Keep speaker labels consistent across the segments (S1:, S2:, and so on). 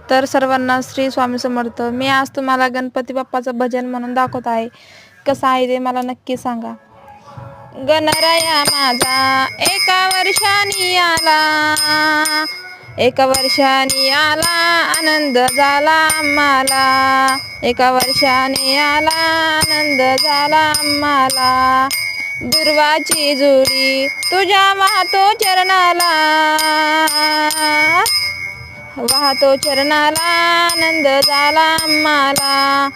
S1: तर सर्वांना श्री स्वामी समर्थ. मी आज तुम्हाला गणपती बाप्पाचं भजन म्हणून दाखवत आहे. कसं आहे ते मला नक्की सांगा. गणराया माझा एका वर्षानी आला, एका वर्षानी आला, आनंद झाला आम्हाला. एका वर्षाने आला, आनंद झाला आम्हाला. दुर्वाची जुडी तुझ्या वाहतो चरणाला, वाहतो चरणाला, आनंद झाला आम्हाला.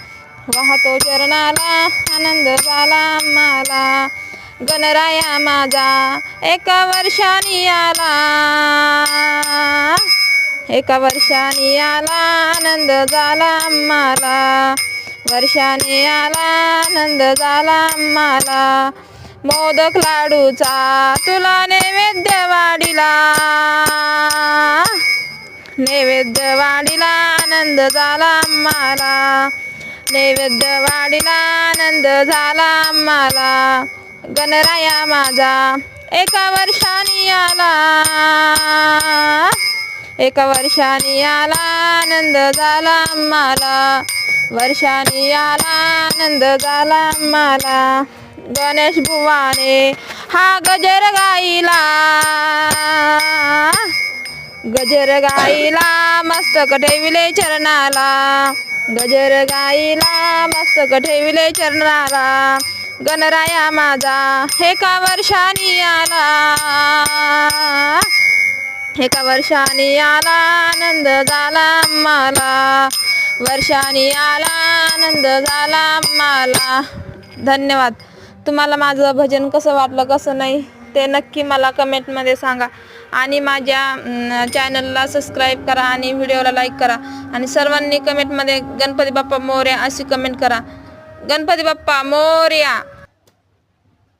S1: वाहतो चरणाला, आनंद झाला आम्हाला. गणराया माझा एका वर्षानी आला, एका वर्षानी आला, आनंद झाला आम्हाला. वर्षाने आला, आनंद झाला आम्हाला. मोदक लाडूचा तुला नैवेद्य वाढीला, नैवेद्य वाढीला, आनंद झाला आम्हाला. नैवेद्य वाढीला, आनंद झाला आम्हाला. गणराया माझा एका वर्षानी आला, एका वर्षानी आला, आनंद झाला आम्हाला. वर्षानी आला, आनंद झाला आम्हाला. गणेश बुवाने हा गजर गाईला, गजर गाईला, मस्तक ठेविले चरणाला. गजर गाईला, मस्तक ठेविले चरणाला. गणराया माझा एका वर्षानी आला, एका वर्षानी आला, आनंद झाला आम्हाला. वर्षानी आला, आनंद झाला आम्हाला. धन्यवाद. तुम्हाला माझं भजन कसं वाटलं कसं नाही ते नक्की मला कमेंटमध्ये सांगा. आणि माझ्या चॅनलला सबस्क्राईब करा आणि व्हिडिओला लाईक करा. आणि सर्वांनी कमेंटमध्ये गणपती बाप्पा मोरया अशी कमेंट करा. गणपती बाप्पा मोरया.